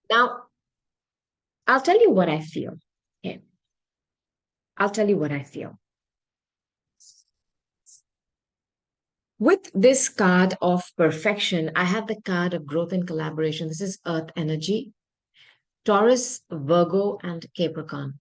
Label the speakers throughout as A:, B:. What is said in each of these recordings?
A: Now, I'll tell you what I feel. Okay. I'll tell you what I feel. With this card of perfection, I have the card of growth and collaboration. This is Earth energy, Taurus, Virgo, and Capricorn.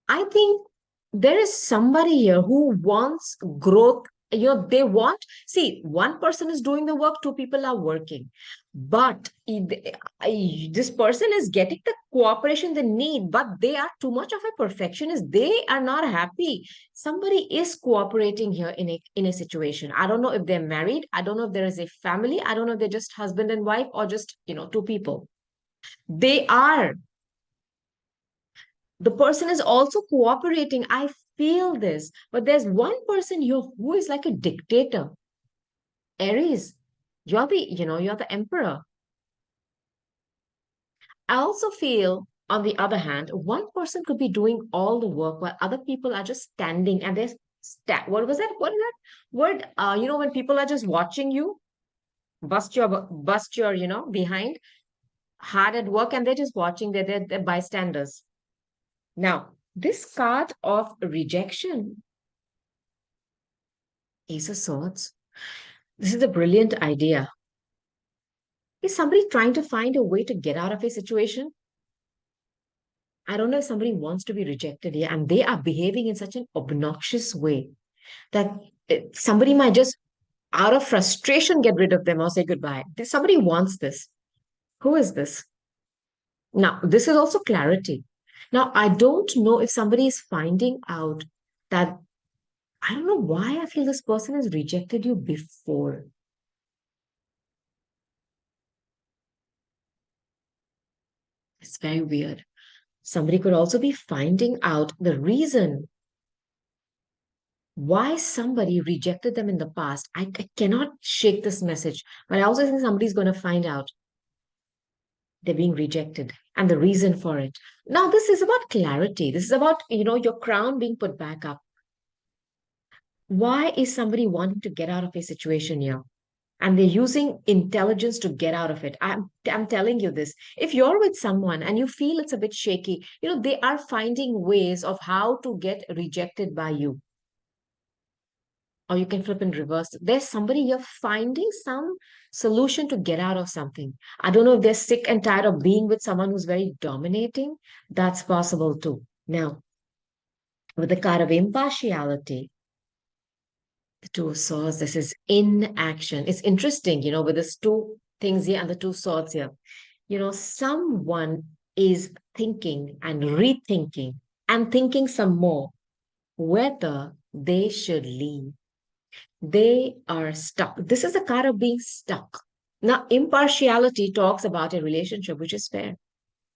A: I think there is somebody here who wants growth. They want, see, one person is doing the work, two people are working. But this person is getting the cooperation they need, but they are too much of a perfectionist. They are not happy. Somebody is cooperating here in a situation. I don't know if they're married. I don't know if there is a family. I don't know if they're just husband and wife or just, two people. They are the person is also cooperating. I feel this, but there's one person here who is like a dictator. Aries, you're the emperor. I also feel, on the other hand, one person could be doing all the work while other people are just standing and they're what was that? What is that word? When people are just watching you, bust your, behind, hard at work, and they're just watching. They're bystanders. Now, this card of rejection, Ace of Swords. This is a brilliant idea. Is somebody trying to find a way to get out of a situation? I don't know if somebody wants to be rejected here and they are behaving in such an obnoxious way that somebody might just, out of frustration, get rid of them or say goodbye. Somebody wants this. Who is this? Now, this is also clarity. Now, I don't know if somebody is finding out that, I don't know why I feel this person has rejected you before. It's very weird. Somebody could also be finding out the reason why somebody rejected them in the past. I cannot shake this message, but I also think somebody's going to find out they're being rejected and the reason for it. Now, this is about clarity. This is about, your crown being put back up. Why is somebody wanting to get out of a situation here? And they're using intelligence to get out of it. I'm telling you this. If you're with someone and you feel it's a bit shaky, they are finding ways of how to get rejected by you. Or you can flip and reverse. There's somebody you're finding some solution to get out of something. I don't know if they're sick and tired of being with someone who's very dominating. That's possible too. Now, with the card of impartiality, the Two of Swords, this is inaction. It's interesting, with these two things here and the two swords here. Someone is thinking and rethinking and thinking some more whether they should leave. They are stuck. This is the card of being stuck. Now, impartiality talks about a relationship which is fair.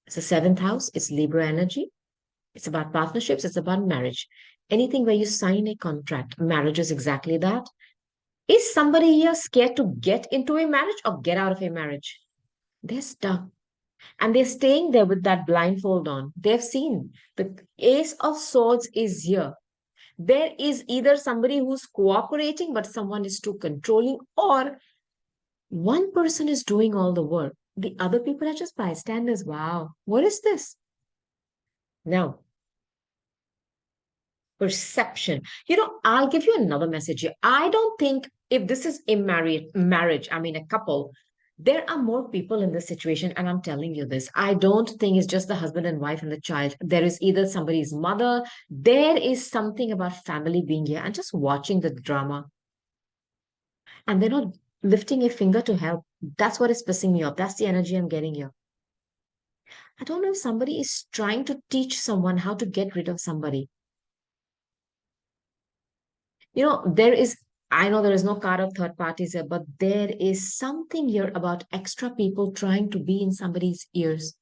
A: It's the seventh house, it's Libra energy. It's about partnerships, it's about marriage. Anything where you sign a contract, marriage is exactly that. Is somebody here scared to get into a marriage or get out of a marriage? They're stuck. And they're staying there with that blindfold on. They've seen the Ace of Swords is here. There is either somebody who's cooperating, but someone is too controlling, or one person is doing all the work. The other people are just bystanders. Wow. What is this? Now, perception. I'll give you another message here. I don't think if this is a marriage, I mean a couple, there are more people in this situation, and I'm telling you this. I don't think it's just the husband and wife and the child. There is either somebody's mother, there is something about family being here and just watching the drama. And they're not lifting a finger to help. That's what is pissing me off. That's the energy I'm getting here. I don't know if somebody is trying to teach someone how to get rid of somebody. There is, I know there is no card of third parties here, but there is something here about extra people trying to be in somebody's ears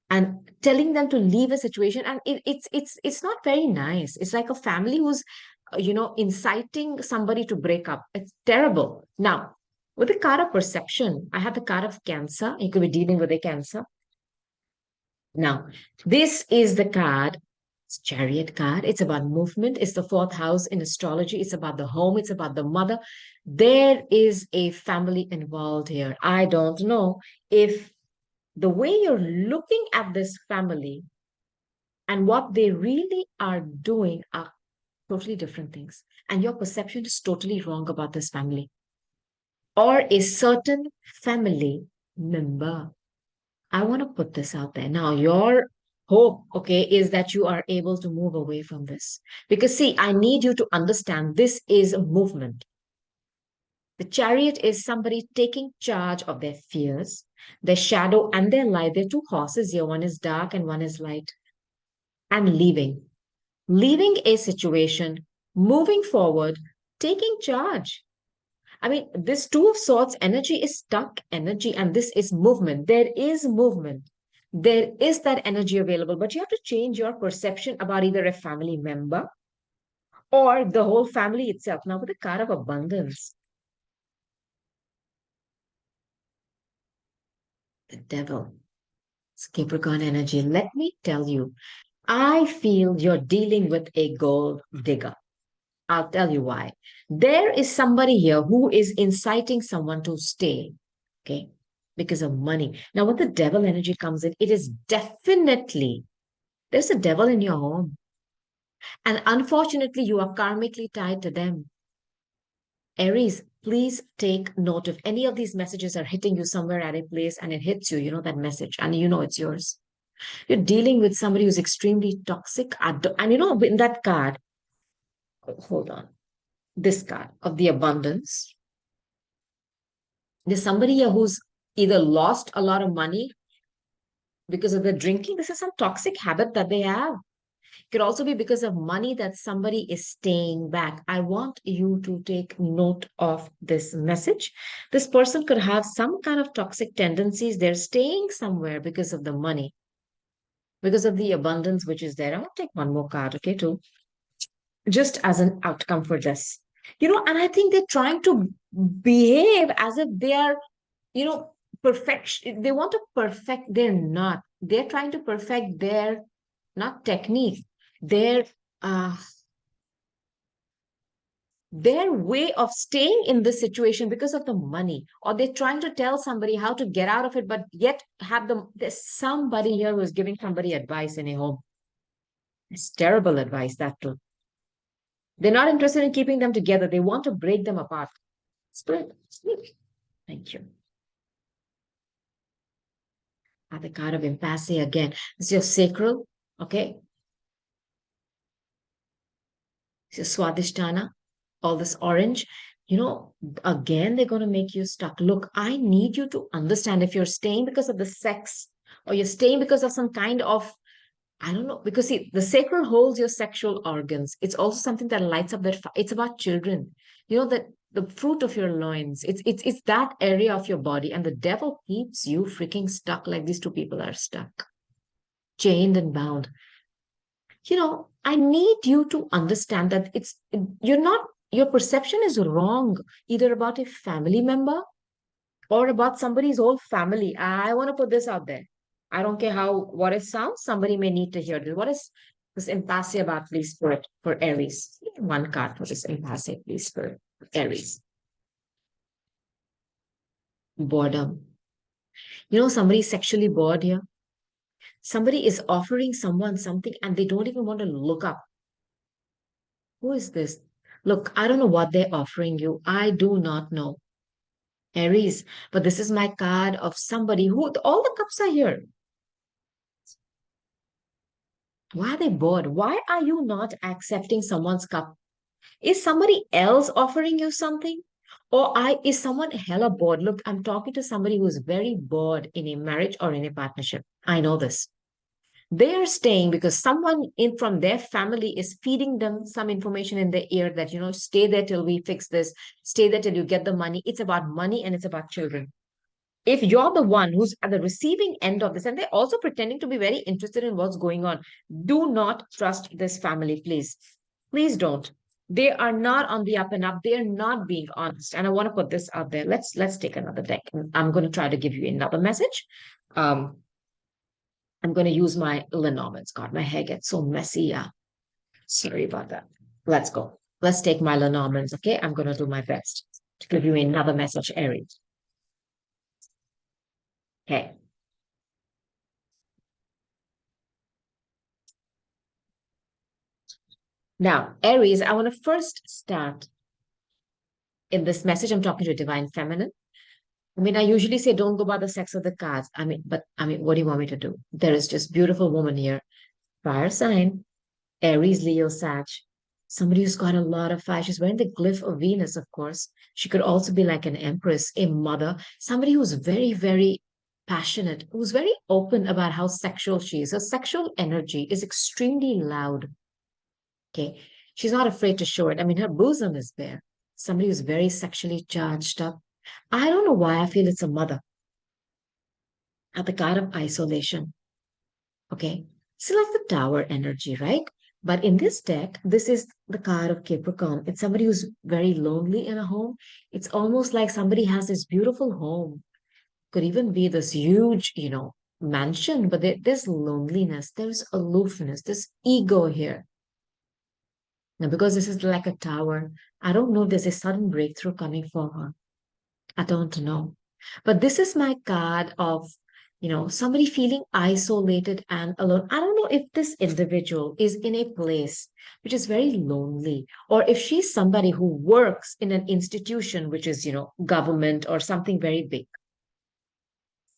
A: and telling them to leave a situation. And it's not very nice. It's like a family who's, inciting somebody to break up. It's terrible. Now, with the card of perception, I have the card of Cancer. You could be dealing with a Cancer. Now, this is the card, it's Chariot card. It's about movement. It's the fourth house in astrology. It's about the home. It's about the mother. There is a family involved here. I don't know if The way you're looking at this family and what they really are doing are totally different things. And your perception is totally wrong about this family or a certain family member. I want to put this out there. Now, your hope, okay, is that you are able to move away from this. Because, see, I need you to understand this is a movement. The chariot is somebody taking charge of their fears, their shadow, and their light. There are two horses here. One is dark and one is light. And leaving a situation, moving forward, taking charge. I mean, this two of swords energy is stuck energy, and this is movement. There is movement. There is that energy available, but you have to change your perception about either a family member or the whole family itself. Now, with the card of abundance, the devil, it's Capricorn energy. Let me tell you, I feel you're dealing with a gold digger. I'll tell you why. There is somebody here who is inciting someone to stay, okay, because of money. Now, when the devil energy comes in, it is definitely, there's a devil in your home. And unfortunately, you are karmically tied to them. Aries, please take note if any of these messages are hitting you somewhere at a place and it hits you, you know that message, and you know it's yours. You're dealing with somebody who's extremely toxic. And you know, in that card, hold on, this card of the abundance, there's somebody here who's either lost a lot of money because of the drinking. This is some toxic habit that they have. It could also be because of money that somebody is staying back. I want you to take note of this message. This person could have some kind of toxic tendencies. They're staying somewhere because of the money, because of the abundance which is there. I want to take one more card, okay, too, just as an outcome for this. You know, and I think they're trying to behave as if they are, you know, perfection. They want to perfect. They're not. They're trying to perfect their, not technique, their uh their way of staying in this situation because of the money, or they're trying to tell somebody how to get out of it, but yet have them. There's somebody here who's giving somebody advice in a home. It's terrible advice, that too. They're not interested in keeping them together. They want to break them apart. Spirit, speak. Thank you. At the card of impasse again. It's your sacral, okay? It's your swadhisthana, all this orange. You know, again, they're going to make you stuck. Look, I need you to understand if you're staying because of the sex or you're staying because of some kind of, I don't know, because see, the sacral holds your sexual organs. It's also something that lights up that, it's about children. You know, that the fruit of your loins, it's that area of your body, and the devil keeps you freaking stuck like these two people are stuck, chained and bound. You know, I need you to understand that you're not, your perception is wrong, either about a family member or about somebody's whole family. I want to put this out there. I don't care how, what it sounds, somebody may need to hear this. What is this impasse about, please, for Aries? One card for this impasse, please, for Aries. Boredom. You know, somebody's sexually bored here. Somebody is offering someone something and they don't even want to look up. Who is this? Look, I don't know what they're offering you. I do not know. Aries, but this is my card of somebody who, all the cups are here. Why are they bored? Why are you not accepting someone's cup? Is somebody else offering you something? Or is someone hella bored? Look, I'm talking to somebody who's very bored in a marriage or in a partnership. I know this. They are staying because someone in from their family is feeding them some information in their ear that, you know, stay there till we fix this, stay there till you get the money. It's about money and it's about children. If you're the one who's at the receiving end of this, and they're also pretending to be very interested in what's going on, do not trust this family, please. Please don't. They are not on the up and up. They're not being honest. And I want to put this out there. Let's take another deck. I'm going to try to give you another message. Um, I'm going to use my Lenormand's card. My hair gets so messy. Yeah. Sorry about that. Let's go. Let's take my Lenormand's. Okay. I'm going to do my best to give you another message, Aries. Okay. Now, Aries, I want to first start in this message. I'm talking to a divine feminine. I mean, I usually say don't go by the sex of the cards. But what do you want me to do? There is just beautiful woman here. Fire sign, Aries, Leo, Sag. Somebody who's got a lot of fire. She's wearing the glyph of Venus, of course. She could also be like an empress, a mother, somebody who's very, very passionate, who's very open about how sexual she is. Her sexual energy is extremely loud. Okay. She's not afraid to show it. I mean, her bosom is bare. Somebody who's very sexually charged up. I don't know why I feel it's a mother at the card of isolation. Okay. So like the tower energy, right? But in this deck, this is the card of Capricorn. It's somebody who's very lonely in a home. It's almost like somebody has this beautiful home. Could even be this huge, mansion, but there's loneliness, there's aloofness, there's ego here. Now, because this is like a tower, I don't know if there's a sudden breakthrough coming for her. I don't know. But this is my card of, somebody feeling isolated and alone. I don't know if this individual is in a place which is very lonely, or if she's somebody who works in an institution which is, government or something very big.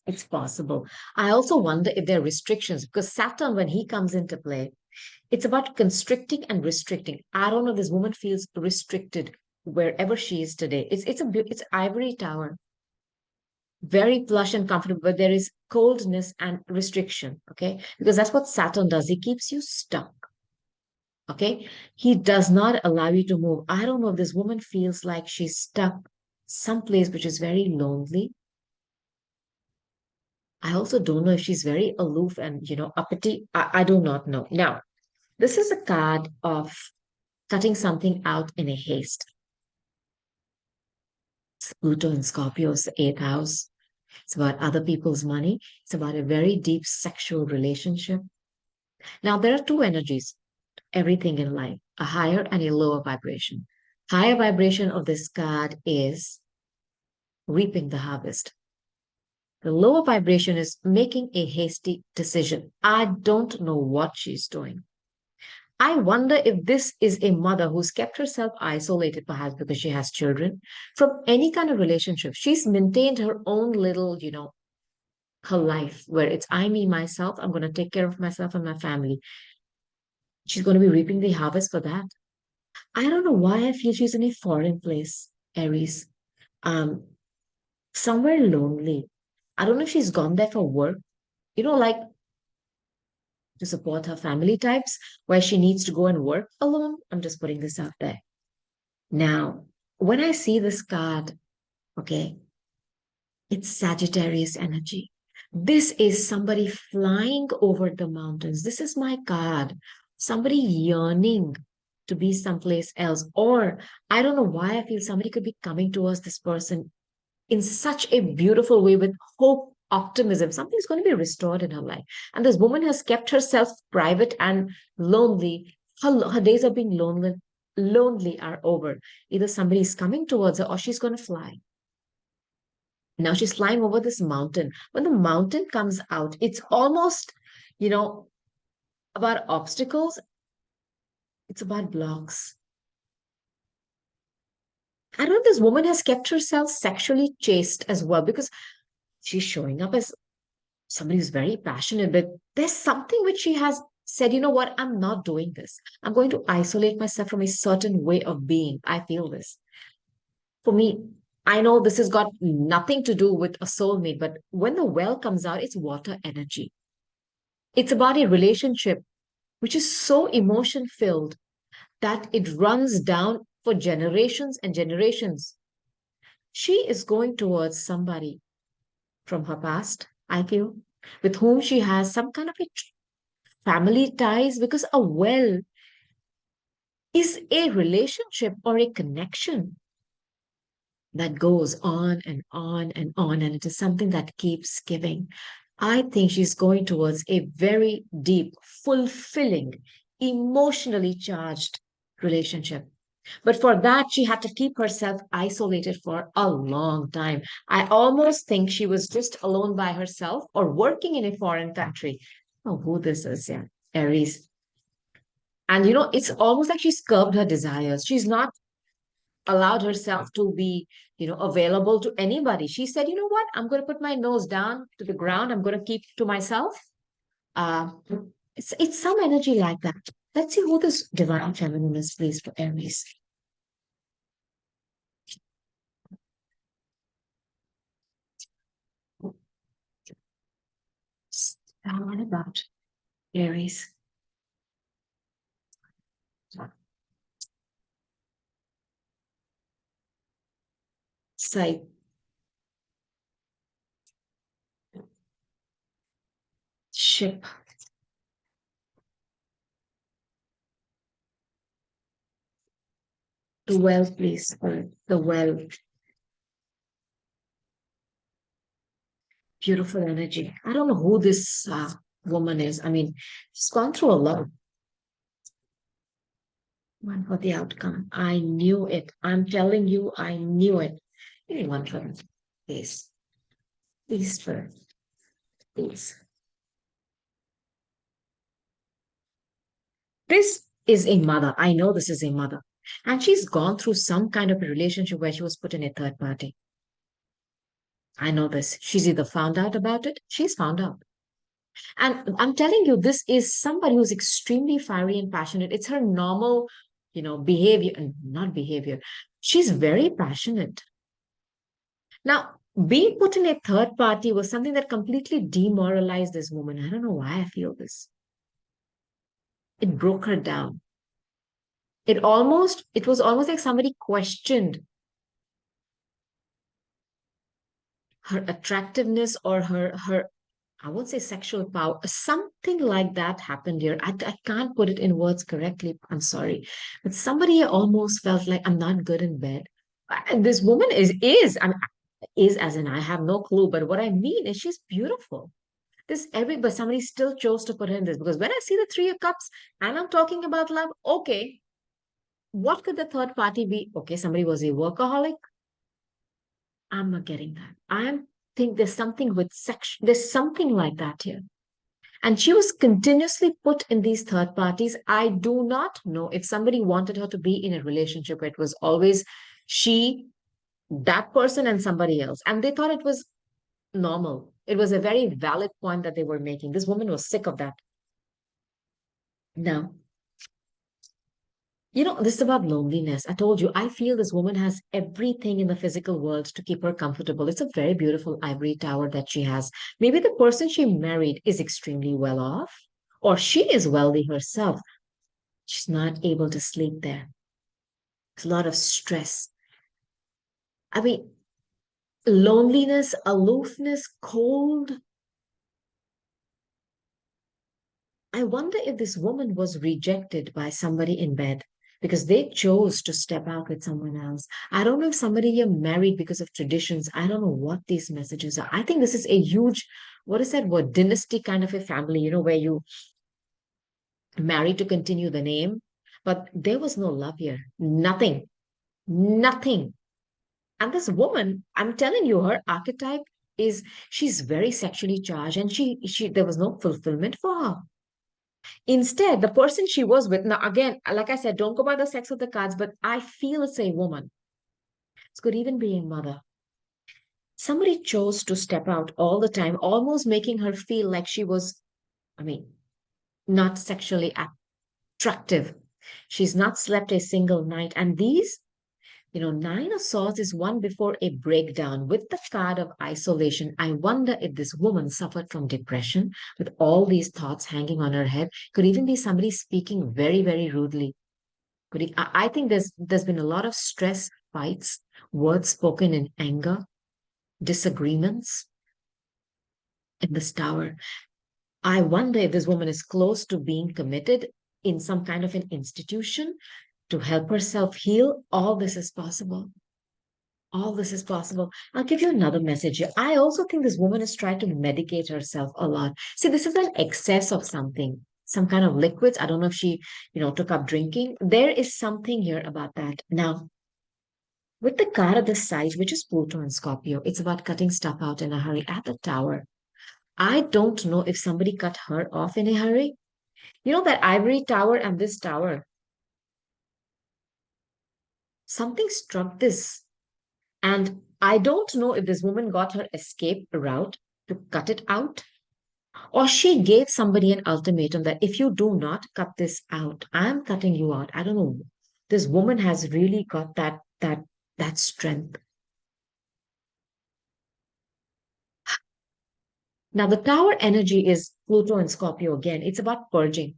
A: It's possible. I also wonder if there are restrictions because Saturn, when he comes into play, it's about constricting and restricting. I don't know if this woman feels restricted wherever she is today. It's ivory tower, very plush and comfortable, but there is coldness and restriction. Okay, because that's what Saturn does. He keeps you stuck. Okay, he does not allow you to move. I don't know if this woman feels like she's stuck someplace which is very lonely. I also don't know if she's very aloof and uppity. I do not know. Now, this is a card of cutting something out in a haste. It's Pluto in Scorpio's eighth house. It's about other people's money. It's about a very deep sexual relationship. Now, there are two energies, everything in life, a higher and a lower vibration. Higher vibration of this card is reaping the harvest. The lower vibration is making a hasty decision. I don't know what she's doing. I wonder if this is a mother who's kept herself isolated, perhaps because she has children, from any kind of relationship. She's maintained her own little, her life where it's I, me, myself. I'm going to take care of myself and my family. She's going to be reaping the harvest for that. I don't know why I feel she's in a foreign place, Aries. Um, Somewhere lonely. I don't know if she's gone there for work, like to support her family types, where she needs to go and work alone. I'm just putting this out there. Now, when I see this card, okay, it's Sagittarius energy. This is somebody flying over the mountains. This is my card. Somebody yearning to be someplace else. Or I don't know why I feel somebody could be coming towards this person in such a beautiful way with hope, optimism. Something's going to be restored in her life. And this woman has kept herself private and lonely. Her days of being lonely are over. Either somebody is coming towards her or she's going to fly. Now she's flying over this mountain. When the mountain comes out, it's almost, you know, about obstacles. It's about blocks. I don't know if this woman has kept herself sexually chaste as well because she's showing up as somebody who's very passionate, but there's something which she has said, you know what, I'm not doing this. I'm going to isolate myself from a certain way of being. I feel this. For me, I know this has got nothing to do with a soulmate, but when the well comes out, it's water energy. It's about a relationship which is so emotion filled that it runs down for generations and generations. She is going towards somebody from her past, I feel, with whom she has some kind of a family ties because a well is a relationship or a connection that goes on and on and on, and it is something that keeps giving. I think she's going towards a very deep, fulfilling, emotionally charged relationship. But for that, she had to keep herself isolated for a long time. I almost think she was just alone by herself or working in a foreign country. Oh, who this is, yeah. Aries. And it's almost like she's curbed her desires. She's not allowed herself to be, available to anybody. She said, you know what? I'm going to put my nose down to the ground. I'm going to keep to myself. Uh, it's some energy like that. Let's see who this divine feminine is, please, for Aries. What about Aries? Say, ship, the well, please, or the well, beautiful energy. I don't know who this woman is. I mean, she's gone through a lot. One for the outcome. I knew it. I'm telling you, I knew it. Give me one for me, please. Please, for please. This is a mother. I know this is a mother. And she's gone through some kind of a relationship where she was put in a third party. I know this. She's either found out about it, she's found out. And I'm telling you, this is somebody who's extremely fiery and passionate. It's her normal, behavior, not behavior. She's very passionate. Now, being put in a third party was something that completely demoralized this woman. I don't know why I feel this. It broke her down. It was almost like somebody questioned her attractiveness or her I won't say sexual power, something like that happened here. I can't put it in words correctly, I'm sorry, but somebody almost felt like I'm not good in bed. And this woman is I mean, is as in I have no clue, but what I mean is she's beautiful. This every but somebody still chose to put her in this, because when I see the three of cups and I'm talking about love, okay, what could the third party be? Okay, somebody was a workaholic. I'm not getting that. I think there's something with sex. There's something like that here. And she was continuously put in these third parties. I do not know if somebody wanted her to be in a relationship where it was always she, that person, and somebody else. And they thought it was normal. It was a very valid point that they were making. This woman was sick of that. No. This is about loneliness. I told you, I feel this woman has everything in the physical world to keep her comfortable. It's a very beautiful ivory tower that she has. Maybe the person she married is extremely well off, or she is wealthy herself. She's not able to sleep there. It's a lot of stress. I mean, loneliness, aloofness, cold. I wonder if this woman was rejected by somebody in bed because they chose to step out with someone else. I don't know if somebody here married because of traditions. I don't know what these messages are. I think this is a huge, what is that word, dynasty kind of a family, where you marry to continue the name. But there was no love here. Nothing. Nothing. And this woman, I'm telling you, her archetype is she's very sexually charged and she there was no fulfillment for her. Instead, the person she was with, now again, like I said, don't go by the sex of the cards, but I feel it's a woman. It could even be a mother. Somebody chose to step out all the time, almost making her feel like she was, I mean, not sexually attractive. She's not slept a single night. And these, Nine of Swords is one before a breakdown with the card of isolation. I wonder if this woman suffered from depression with all these thoughts hanging on her head. Could even be somebody speaking very, very rudely. I think there's been a lot of stress, fights, words spoken in anger, disagreements in this tower. I wonder if this woman is close to being committed in some kind of an institution to help herself heal. All this is possible. All this is possible. I'll give you another message here. I also think this woman is trying to medicate herself a lot. See, this is an excess of something, some kind of liquids. I don't know if she, took up drinking. There is something here about that. Now, with the card of the side, which is Pluto and Scorpio, it's about cutting stuff out in a hurry at the tower. I don't know if somebody cut her off in a hurry. You know that ivory tower and this tower, something struck this. And I don't know if this woman got her escape route to cut it out, or she gave somebody an ultimatum that if you do not cut this out, I'm cutting you out. I don't know. This woman has really got that strength. Now the tower energy is Pluto and Scorpio again. It's about purging.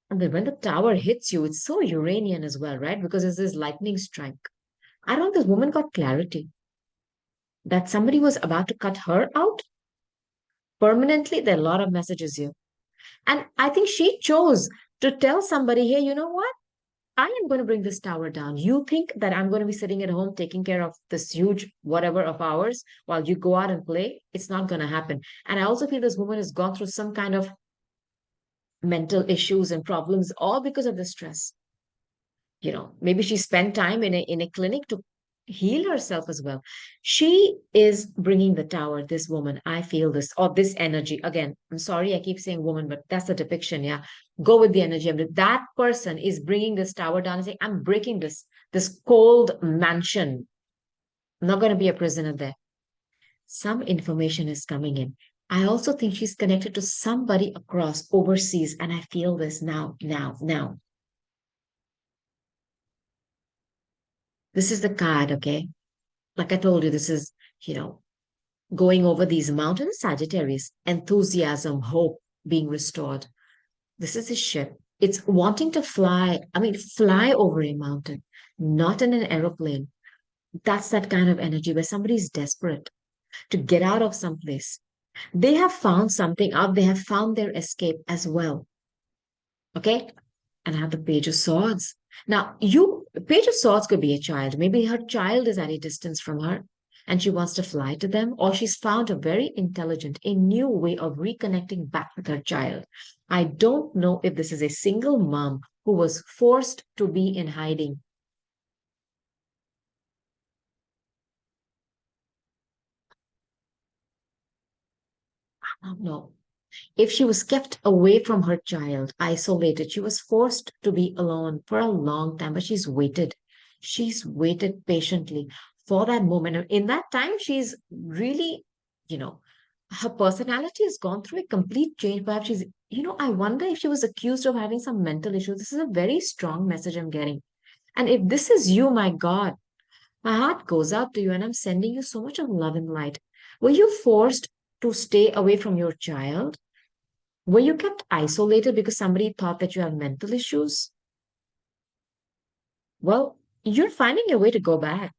A: And then when the tower hits you, it's so Uranian as well, right? Because it's this lightning strike. I don't know, this woman got clarity that somebody was about to cut her out permanently. There are a lot of messages here. And I think she chose to tell somebody, hey, you know what? I am going to bring this tower down. You think that I'm going to be sitting at home taking care of this huge whatever of ours while you go out and play? It's not going to happen. And I also feel this woman has gone through some kind of mental issues and problems, all because of the stress. Maybe she spent time in a clinic to heal herself as well. She is bringing the tower, this woman. I feel this, or this energy. Again, I'm sorry I keep saying woman, but that's the depiction. Yeah, go with the energy of it. That person is bringing this tower down and saying, I'm breaking this cold mansion. I'm not going to be a prisoner there. Some information is coming in. I also think she's connected to somebody across overseas, and I feel this now. This is the card, okay? Like I told you, this is, you know, going over these mountains, Sagittarius, enthusiasm, hope being restored. This is a ship. It's wanting to fly, I mean, fly over a mountain, not in an aeroplane. That's that kind of energy where somebody's desperate to get out of some place. They have found something out, they have found their escape as well. Okay? And I have the Page of Swords. Now, Page of Swords could be a child. Maybe her child is at a distance from her and she wants to fly to them, or she's found a very intelligent, a new way of reconnecting back with her child. I don't know if this is a single mom who was forced to be in hiding. I don't know. If she was kept away from her child, isolated, she was forced to be alone for a long time, but she's waited. She's waited patiently for that moment. And in that time, she's really, you know, her personality has gone through a complete change. Perhaps I wonder if she was accused of having some mental issues. This is a very strong message I'm getting. And if this is you, my God, my heart goes out to you and I'm sending you so much of love and light. Were you forced to stay away from your child? Were you kept isolated because somebody thought that you have mental issues? Well, you're finding a way to go back.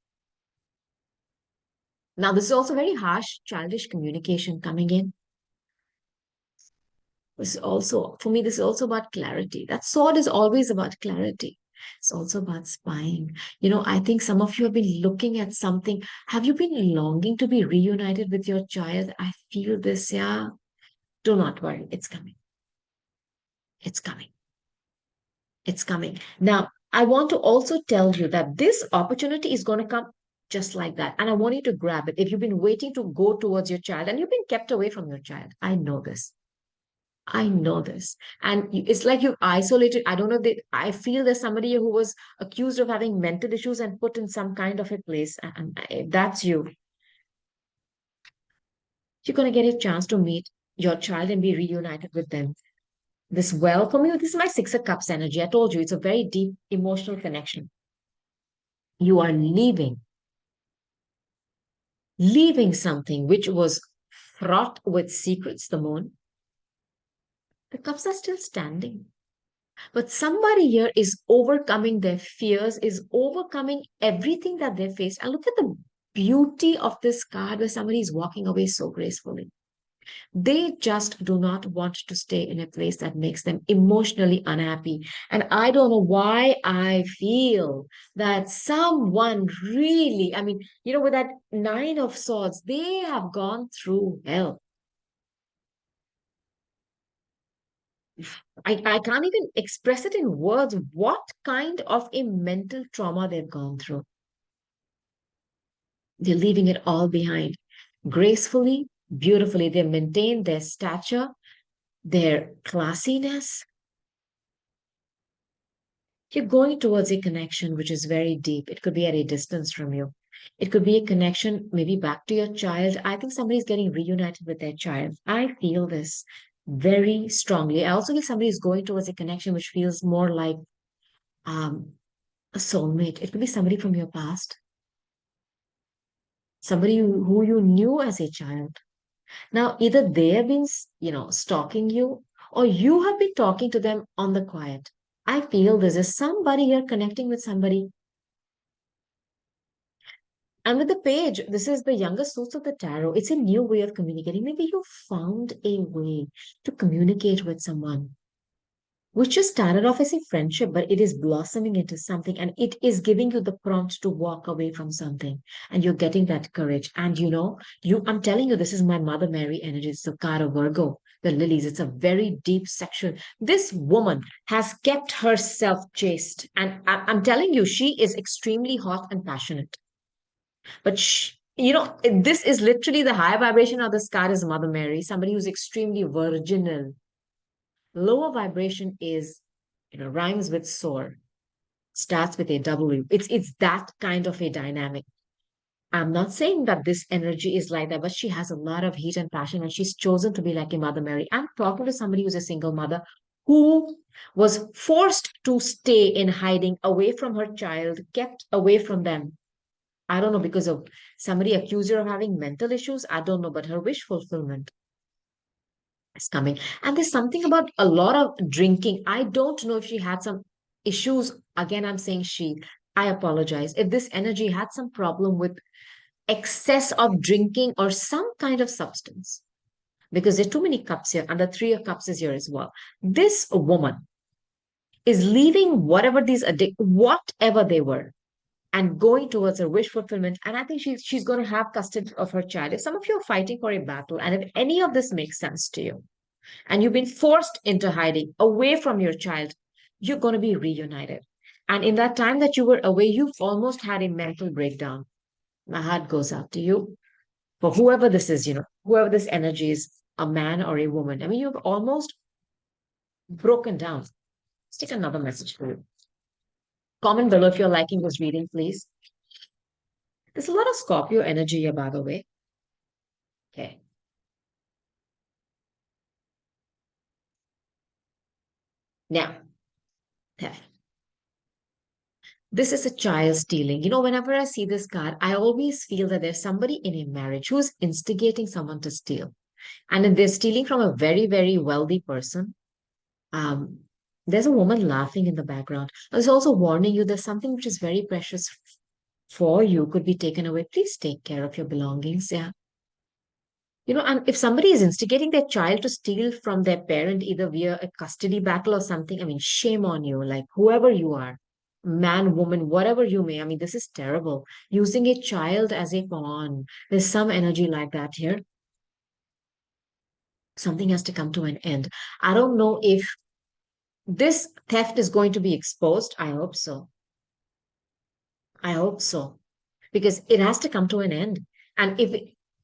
A: Now, this is also very harsh, childish communication coming in. This is also, for me, this is also about clarity. That sword is always about clarity. It's also about spying. I think some of you have been looking at something. Have you been longing to be reunited with your child? I feel this, yeah. Do not worry. It's coming. It's coming. It's coming. Now, I want to also tell you that this opportunity is going to come just like that. And I want you to grab it. If you've been waiting to go towards your child and you've been kept away from your child, I know this. I know this. And it's like you've isolated. I don't know. I feel there's somebody who was accused of having mental issues and put in some kind of a place. And if that's you, you're going to get a chance to meet your child and be reunited with them. For me, this is my Six of Cups energy. I told you it's a very deep emotional connection. You are leaving something which was fraught with secrets, the moon. The cups are still standing. But somebody here is overcoming their fears, is overcoming everything that they face. And look at the beauty of this card where somebody is walking away so gracefully. They just do not want to stay in a place that makes them emotionally unhappy. And I don't know why I feel that someone really, I mean, with that Nine of Swords, they have gone through hell. I can't even express it in words what kind of a mental trauma they've gone through. They're leaving it all behind. Gracefully, beautifully, they maintain their stature, their classiness. You're going towards a connection which is very deep. It could be at a distance from you. It could be a connection maybe back to your child. I think somebody's getting reunited with their child. I feel this very strongly. I also feel somebody is going towards a connection which feels more like um, a soulmate. It could be somebody from your past, somebody who you knew as a child. Now, either they have been, stalking you, or you have been talking to them on the quiet. I feel this is somebody here connecting with somebody. And with the page, this is the younger source of the tarot. It's a new way of communicating. Maybe you found a way to communicate with someone, which just started off as a friendship, but it is blossoming into something and it is giving you the prompt to walk away from something. And you're getting that courage. And I'm telling you, this is my Mother Mary energy. It's the card of Virgo, the lilies. It's a very deep section. This woman has kept herself chaste. And I'm telling you, she is extremely hot and passionate. But this is literally the high vibration of this card is Mother Mary, somebody who's extremely virginal. Lower vibration is, rhymes with soar, starts with a W. It's that kind of a dynamic. I'm not saying that this energy is like that, but she has a lot of heat and passion, and she's chosen to be like a Mother Mary. I'm talking to somebody who's a single mother who was forced to stay in hiding away from her child, kept away from them. I don't know, because of somebody accused her of having mental issues. I don't know, but her wish fulfillment is coming. And there's something about a lot of drinking. I don't know if she had some issues. Again, I'm saying she. I apologize. If this energy had some problem with excess of drinking or some kind of substance, because there are too many cups here, and the three of cups is here as well. This woman is leaving whatever they were, and going towards her wish fulfillment. And I think she's going to have custody of her child. If some of you are fighting for a battle, and if any of this makes sense to you, and you've been forced into hiding away from your child, you're going to be reunited. And in that time that you were away, you've almost had a mental breakdown. My heart goes out to you for whoever this is, whoever this energy is, a man or a woman. I mean, you've almost broken down. Let's take another message for you. Comment below if you're liking this reading, please. There's a lot of Scorpio energy here, by the way. Okay. Now, theft. This is a child stealing. Whenever I see this card, I always feel that there's somebody in a marriage who's instigating someone to steal. And if they're stealing from a very, very wealthy person, um, there's a woman laughing in the background. It's also warning you there's something which is very precious for you could be taken away. Please take care of your belongings. Yeah. And if somebody is instigating their child to steal from their parent, either via a custody battle or something, I mean, shame on you, like whoever you are, man, woman, whatever you may. I mean, this is terrible. Using a child as a pawn. There's some energy like that here. Something has to come to an end. I don't know if this theft is going to be exposed. I hope so. I hope so. Because it has to come to an end. And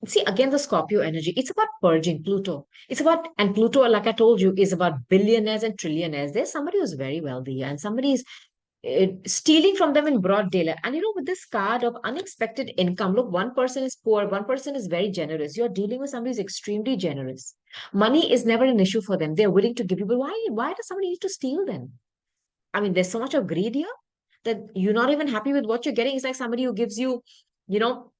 A: see, again, the Scorpio energy, it's about purging Pluto. And Pluto, like I told you, is about billionaires and trillionaires. There's somebody who's very wealthy and somebody is stealing from them in broad daylight. And with this card of unexpected income, look, one person is poor, one person is very generous. You're dealing with somebody who's extremely generous. Money is never an issue for them. They're willing to give you, but why does somebody need to steal them? I mean, there's so much of greed here that you're not even happy with what you're getting. It's like somebody who gives you, you know,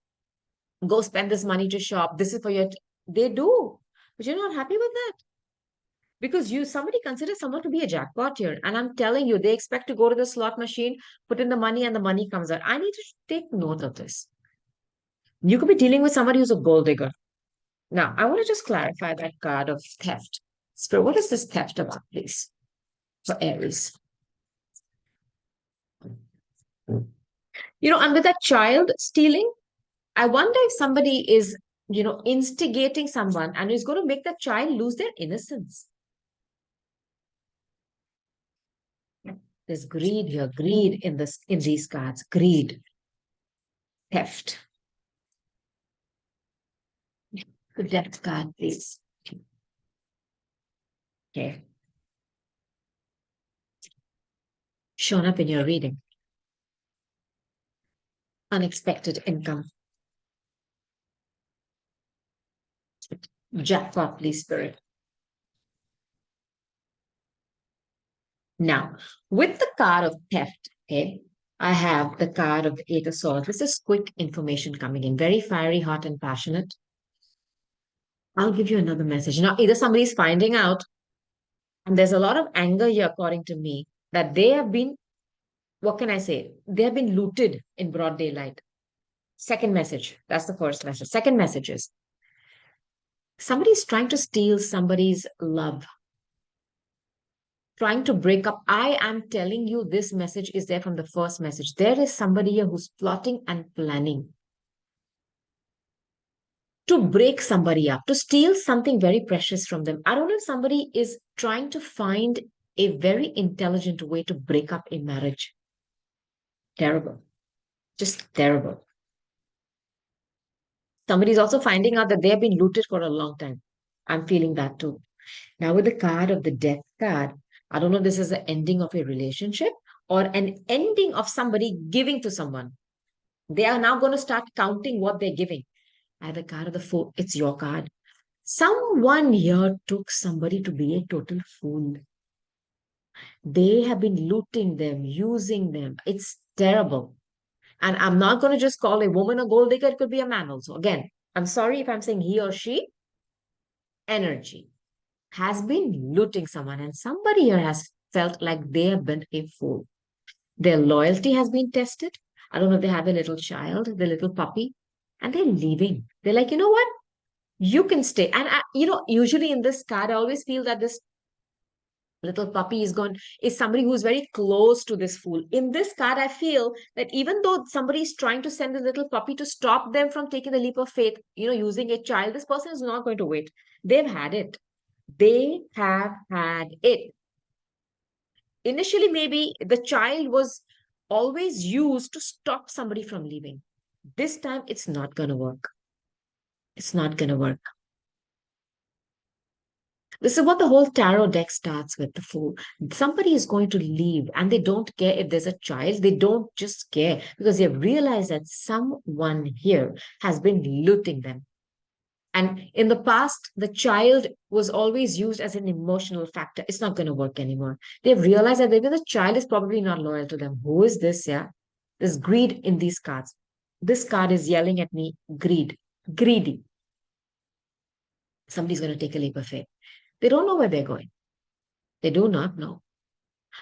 A: go spend this money to shop. This is for your, they do, but you're not happy with that because somebody considers someone to be a jackpot here. And I'm telling you, they expect to go to the slot machine, put in the money and the money comes out. I need to take note of this. You could be dealing with somebody who's a gold digger. Now, I want to just clarify that card of theft. So what is this theft about, please, for Aries? And with that child stealing, I wonder if somebody is, instigating someone and is going to make that child lose their innocence. There's greed here, greed in these cards, greed, theft. The death card, please. Okay. shown up in your reading. Unexpected income. Jackpot, please, spirit. Now, with the card of theft, okay, I have the card of the Eight of Swords. This is quick information coming in, very fiery, hot, and passionate. I'll give you another message. Now, either somebody's finding out, and there's a lot of anger here, according to me, that they have been, what can I say? They have been looted in broad daylight. Second message. That's the first message. Second message is somebody's trying to steal somebody's love, trying to break up. I am telling you, this message is there from the first message. There is somebody here who's plotting and planning to break somebody up, to steal something very precious from them. I don't know if somebody is trying to find a very intelligent way to break up a marriage. Terrible. Just terrible. Somebody's also finding out that they have been looted for a long time. I'm feeling that too. Now, with the card of the death card, I don't know if this is the ending of a relationship or an ending of somebody giving to someone. They are now going to start counting what they're giving. I have the card of the Fool. It's your card. Someone here took somebody to be a total fool. They have been looting them, using them. It's terrible. And I'm not going to just call a woman a gold digger. It could be a man also. Again, I'm sorry if I'm saying he or she. Energy has been looting someone, and somebody here has felt like they have been a fool. Their loyalty has been tested. I don't know if they have a little child, the little puppy, and they're leaving. They're like, you know what? You can stay. And usually in this card, I always feel that this little puppy is somebody who's very close to this fool. In this card, I feel that even though somebody is trying to send the little puppy to stop them from taking the leap of faith, using a child, this person is not going to wait. They've had it. They have had it. Initially, maybe the child was always used to stop somebody from leaving. This time, it's not going to work. It's not going to work. This is what the whole tarot deck starts with, the Fool. Somebody is going to leave and they don't care if there's a child. They don't just care because they realize that someone here has been looting them. And in the past, the child was always used as an emotional factor. It's not going to work anymore. They've realized that maybe the child is probably not loyal to them. Who is this? Yeah. There's greed in these cards. This card is yelling at me, greed, greedy. Somebody's going to take a leap of faith. They don't know where they're going. They do not know.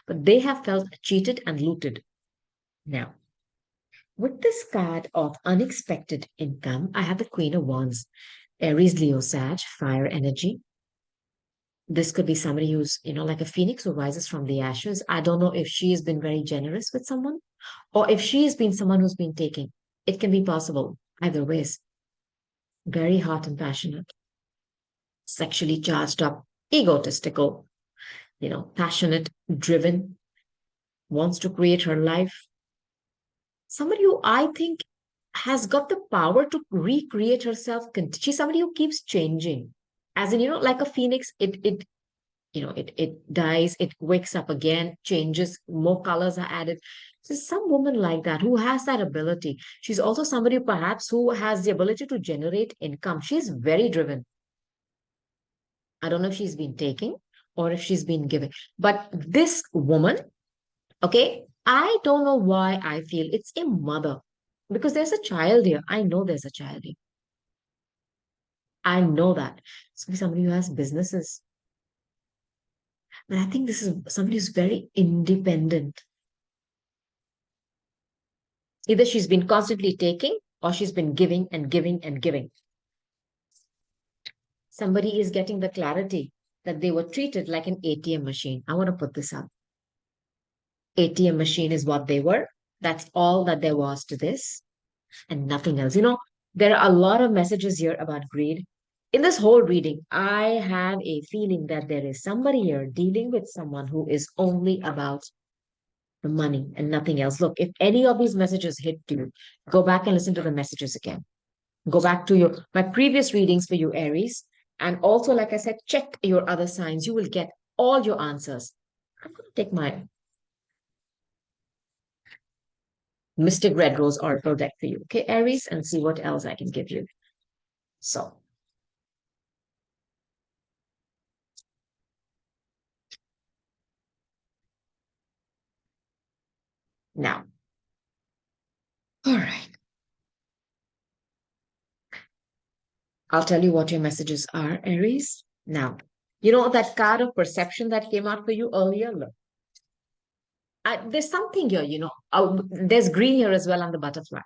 A: But they have felt cheated and looted. Now, with this card of unexpected income, I have the Queen of Wands, Aries, Leo, Sag, fire energy. This could be somebody who's, like a phoenix who rises from the ashes. I don't know if she has been very generous with someone or if she has been someone who's been taking. It can be possible either ways. Very hot and passionate, sexually charged up, egotistical, passionate, driven, wants to create her life. Somebody who I think has got the power to recreate herself. She's somebody who keeps changing. As in, like a phoenix, it dies, it wakes up again, changes, more colors are added. There's some woman like that who has that ability. She's also somebody perhaps who has the ability to generate income. She's very driven. I don't know if she's been taking or if she's been giving. But this woman, okay, I don't know why I feel it's a mother because there's a child here. I know there's a child here. I know that. It's going to be somebody who has businesses. But I think this is somebody who's very independent. Either she's been constantly taking or she's been giving and giving and giving. Somebody is getting the clarity that they were treated like an ATM machine. I want to put this up. ATM machine is what they were. That's all that there was to this and nothing else. There are a lot of messages here about greed. In this whole reading, I have a feeling that there is somebody here dealing with someone who is only about the money and nothing else. Look, if any of these messages hit you, go back and listen to the messages again. Go back to my previous readings for you, Aries. And also, like I said, check your other signs. You will get all your answers. I'm going to take my Mystic Red Rose Oracle deck for you. Okay, Aries, and see what else I can give you. So now, all right, I'll tell you what your messages are, Aries. Now, you know that card of perception that came out for you earlier? Look, there's something here, there's green here as well on the butterfly.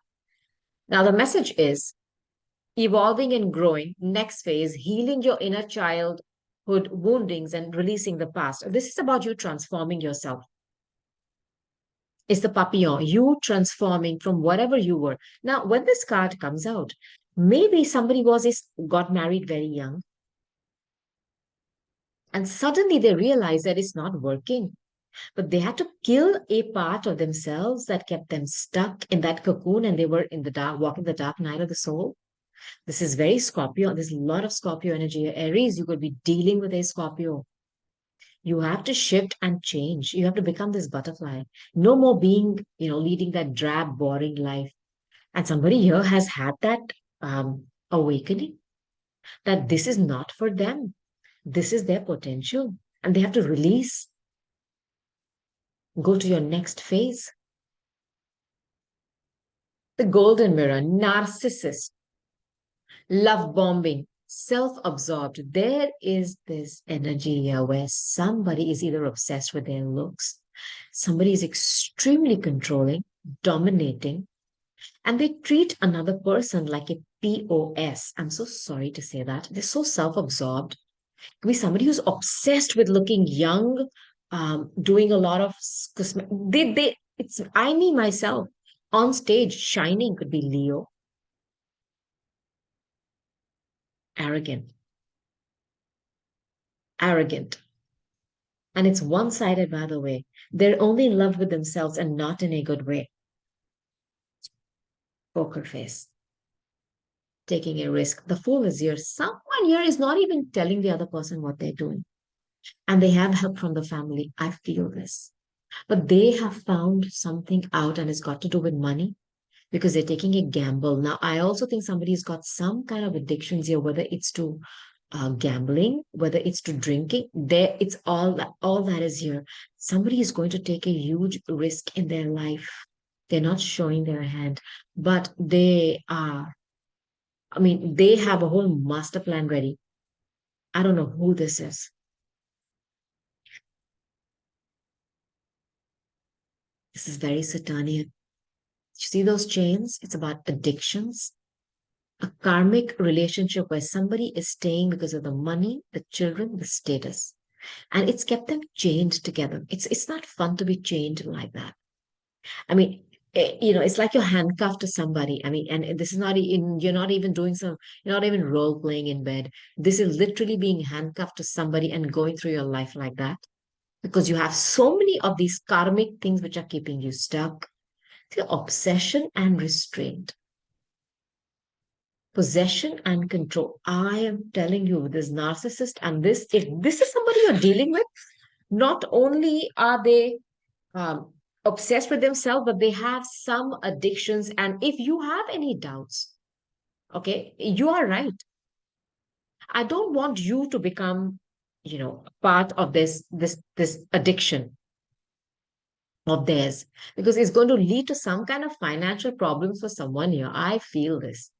A: Now, the message is evolving and growing. Next phase, healing your inner childhood woundings and releasing the past. This is about you transforming yourself. It's the papillon, you transforming from whatever you were. Now, when this card comes out, maybe somebody got married very young, and suddenly they realize that it's not working. But they had to kill a part of themselves that kept them stuck in that cocoon, and they were in the dark, walking the dark night of the soul. This is very Scorpio. There's a lot of Scorpio energy. Aries, you could be dealing with a Scorpio. You have to shift and change. You have to become this butterfly. No more being, leading that drab, boring life. And somebody here has had that awakening that this is not for them. This is their potential. And they have to release, go to your next phase. The golden mirror, narcissist, love bombing, self absorbed. There is this energy here where somebody is either obsessed with their looks, somebody is extremely controlling, dominating, and they treat another person like a POS. I'm so sorry to say that. They're so self absorbed. Could be somebody who's obsessed with looking young, doing a lot of it's I, me, myself on stage, shining. Could be Leo, arrogant, arrogant. And it's one sided, by the way. They're only in love with themselves and not in a good way. Poker face, taking a risk. The fool is here. Someone here is not even telling the other person what they're doing. And they have help from the family. I feel this. But they have found something out, and it's got to do with money because they're taking a gamble. Now, I also think somebody's got some kind of addictions here, whether it's to gambling, whether it's to drinking. There, it's all that is here. Somebody is going to take a huge risk in their life. They're not showing their hand, but they are. I mean, they have a whole master plan ready. I don't know who this is. This is very Saturnian. You see those chains? It's about addictions, a karmic relationship where somebody is staying because of the money, the children, the status. And it's kept them chained together. It's not fun to be chained like that. I mean, it's like you're handcuffed to somebody. I mean, and this is not in, you're not even you're not even role playing in bed. This is literally being handcuffed to somebody and going through your life like that because you have so many of these karmic things which are keeping you stuck. The obsession and restraint, possession and control. I am telling you, this narcissist and this, if this is somebody you're dealing with, not only are they um, obsessed with themselves, but they have some addictions. And if you have any doubts, okay, you are right. I don't want you to become, part of this addiction of theirs because it's going to lead to some kind of financial problems for someone here. I feel this.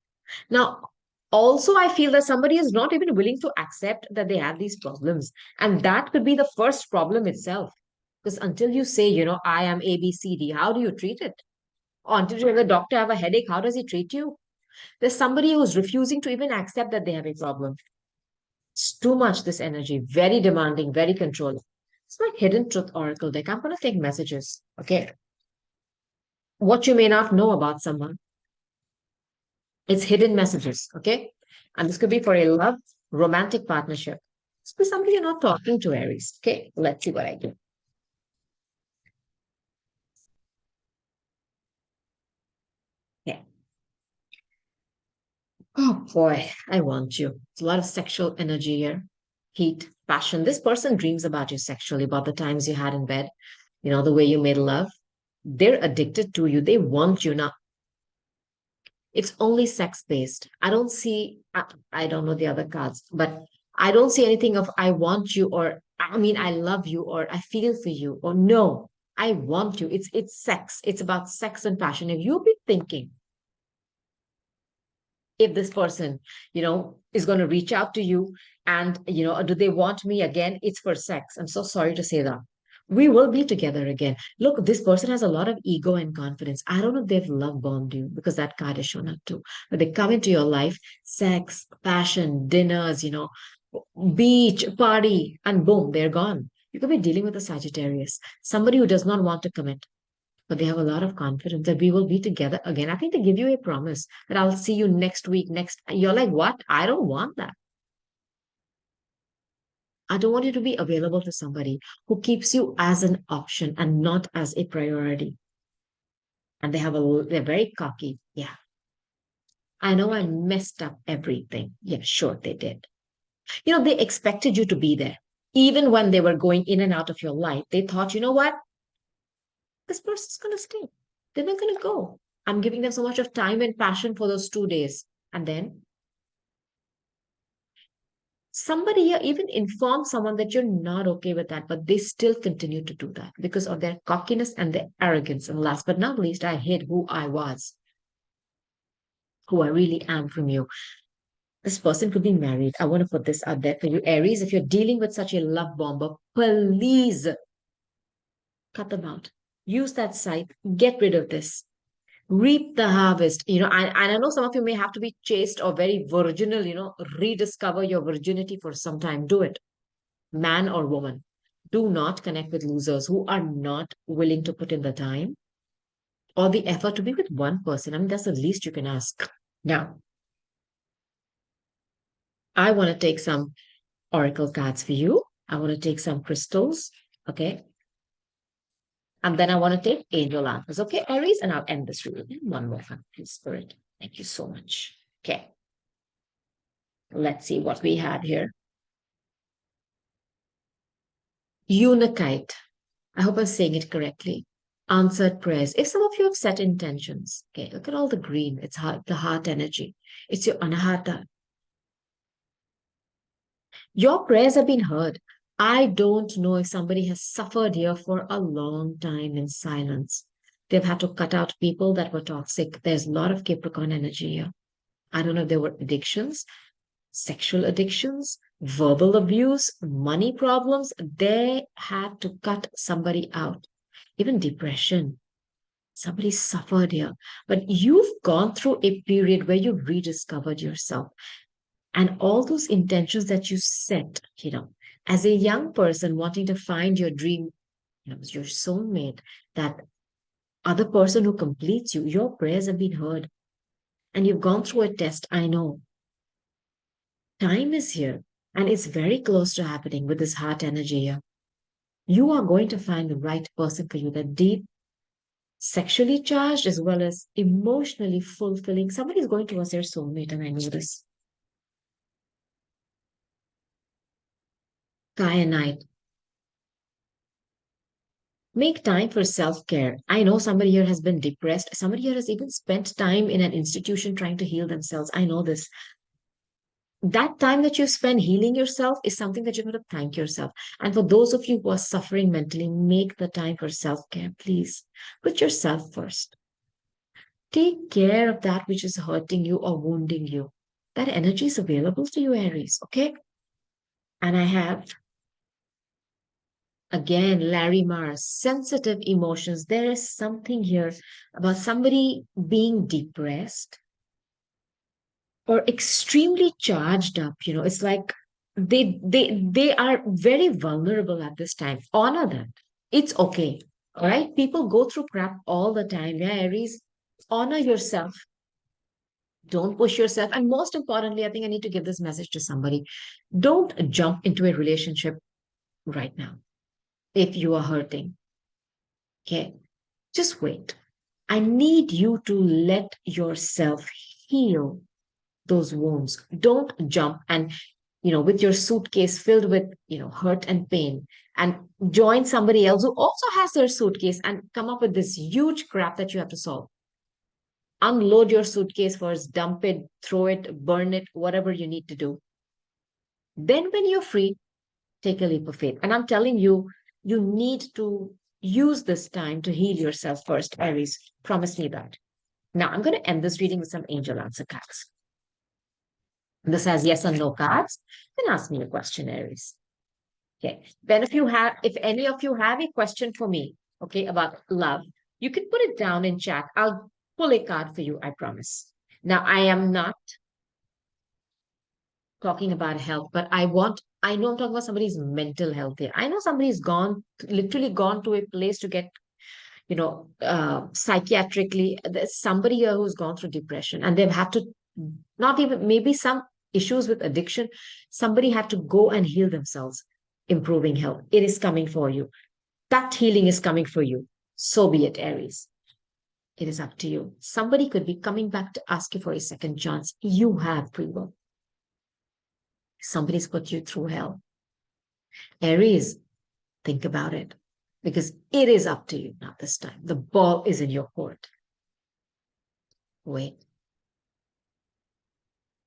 A: Now, also, I feel that somebody is not even willing to accept that they have these problems. And that could be the first problem itself. Because until you say, I am A, B, C, D, how do you treat it? Or until you have the doctor have a headache, how does he treat you? There's somebody who's refusing to even accept that they have a problem. It's too much, this energy, very demanding, very controlling. It's my hidden truth oracle deck. I'm going to take messages. Okay. What you may not know about someone. It's hidden messages, okay? And this could be for a love, romantic partnership. This could be somebody you're not talking to, Aries. Okay, let's see what I do. Yeah. Oh boy, I want you. It's a lot of sexual energy here. Heat, passion. This person dreams about you sexually, about the times you had in bed, the way you made love. They're addicted to you. They want you now. It's only sex based. I don't see, I don't know the other cards, but I don't see anything of I want you or I mean I love you or I feel for you or no, I want you. It's sex. It's about sex and passion. If you've been thinking if this person, is going to reach out to you and, do they want me again? It's for sex. I'm so sorry to say that. We will be together again. Look, this person has a lot of ego and confidence. I don't know if they've love bombed you because that card has shown up too. But they come into your life, sex, passion, dinners, beach, party, and boom, they're gone. You could be dealing with a Sagittarius, somebody who does not want to commit but they have a lot of confidence that we will be together again. I think they give you a promise that I'll see you next week, next. You're like, what? I don't want that. I don't want you to be available to somebody who keeps you as an option and not as a priority. And they're very cocky. Yeah. I know I messed up everything. Yeah, sure, they did. They expected you to be there. Even when they were going in and out of your life, they thought, you know what? This person's going to stay. They're not going to go. I'm giving them so much of time and passion for those 2 days. And then somebody here even inform someone that you're not okay with that, but they still continue to do that because of their cockiness and their arrogance. And last but not least, I hid who I was, who I really am from you. This person could be married. I want to put this out there for you, Aries. If you're dealing with such a love bomber, please cut them out. Use that site. Get rid of this. Reap the harvest. And I know some of you may have to be chaste or very virginal, rediscover your virginity for some time. Do it, man or woman. Do not connect with losers who are not willing to put in the time or the effort to be with one person. I mean, that's the least you can ask. Now, I want to take some oracle cards for you. I want to take some crystals. Okay. And then I want to take angel answers. Okay, Aries, and I'll end this reading. One more time, please, Spirit. Thank you so much. Okay. Let's see what we have here. Unakite. I hope I'm saying it correctly. Answered prayers. If some of you have set intentions, okay, look at all the green. It's heart, the heart energy. It's your anahata. Your prayers have been heard. I don't know if somebody has suffered here for a long time in silence. They've had to cut out people that were toxic. There's a lot of Capricorn energy here. I don't know if there were addictions, sexual addictions, verbal abuse, money problems. They had to cut somebody out. Even depression. Somebody suffered here. But you've gone through a period where you rediscovered yourself and all those intentions that you set, as a young person wanting to find your dream, your soulmate, that other person who completes you, your prayers have been heard and you've gone through a test. I know time is here and it's very close to happening with this heart energy here. You are going to find the right person for you, that deep, sexually charged as well as emotionally fulfilling. Somebody's going towards their soulmate, and I know this. Kyanite. Make time for self-care. I know somebody here has been depressed. Somebody here has even spent time in an institution trying to heal themselves. I know this. That time that you spend healing yourself is something that you're going to thank yourself. And for those of you who are suffering mentally, make the time for self-care, please. Put yourself first. Take care of that which is hurting you or wounding you. That energy is available to you, Aries, okay? And I have, again, Larry Mars, sensitive emotions. There is something here about somebody being depressed or extremely charged up. It's like they are very vulnerable at this time. Honor that. It's okay. All right. People go through crap all the time. Yeah, Aries. Honor yourself. Don't push yourself. And most importantly, I think I need to give this message to somebody. Don't jump into a relationship right now if you are hurting. Okay. Just wait. I need you to let yourself heal those wounds. Don't jump and with your suitcase filled with, hurt and pain, and join somebody else who also has their suitcase and come up with this huge crap that you have to solve. Unload your suitcase first, dump it, throw it, burn it, whatever you need to do. Then, when you're free, take a leap of faith. And I'm telling you, you need to use this time to heal yourself first, Aries. Promise me that. Now, I'm going to end this reading with some angel answer cards. This has yes and no cards. Then ask me a question, Aries. Okay. Then if any of you have a question for me, okay, about love, you can put it down in chat. I'll pull a card for you, I promise. Now, I am not talking about health, but I know I'm talking about somebody's mental health here. I know somebody's literally gone to a place to get, psychiatrically, there's somebody here who's gone through depression and they've had to, not even, maybe some issues with addiction. Somebody had to go and heal themselves, improving health. It is coming for you. That healing is coming for you. So be it, Aries. It is up to you. Somebody could be coming back to ask you for a second chance. You have free will. Somebody's put you through hell. Aries, think about it, because it is up to you now this time. The ball is in your court. Wait.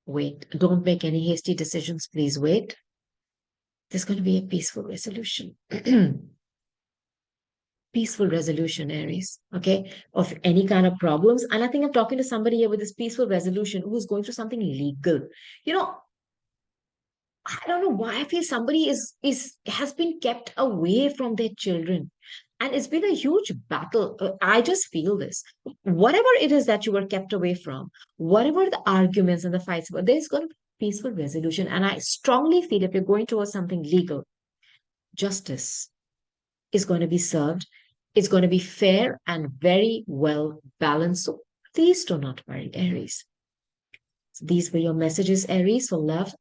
A: Wait. Don't make any hasty decisions. Please wait. There's going to be a peaceful resolution. Peaceful resolution, Aries, okay, of any kind of problems. And I think I'm talking to somebody here with this peaceful resolution who's going through something legal. You know, I don't know why I feel somebody has been kept away from their children. And it's been a huge battle. I just feel this. Whatever it is that you were kept away from, whatever the arguments and the fights were, there's going to be peaceful resolution. And I strongly feel if you're going towards something legal, justice is going to be served. It's going to be fair and very well balanced. So please do not worry, Aries. So these were your messages, Aries, for love,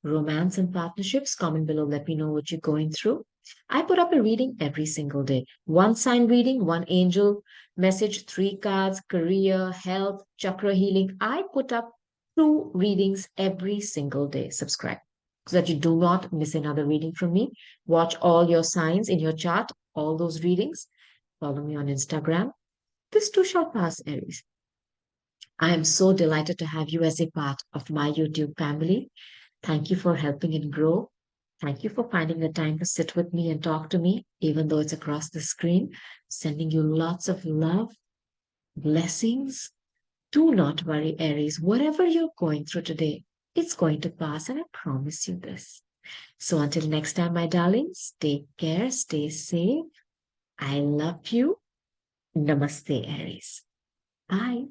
A: romance, and partnerships. Comment below. Let me know what you're going through. I put up a reading every single day. One sign reading, one angel message, 3 cards, career, health, chakra healing. I put up 2 readings every single day. Subscribe so that you do not miss another reading from me. Watch all your signs in your chart, all those readings. Follow me on Instagram. This too shall pass, Aries. I am so delighted to have you as a part of my YouTube family. Thank you for helping it grow. Thank you for finding the time to sit with me and talk to me, even though it's across the screen. Sending you lots of love, blessings. Do not worry, Aries. Whatever you're going through today, it's going to pass, and I promise you this. So until next time, my darlings, take care, stay safe. I love you. Namaste, Aries. Bye.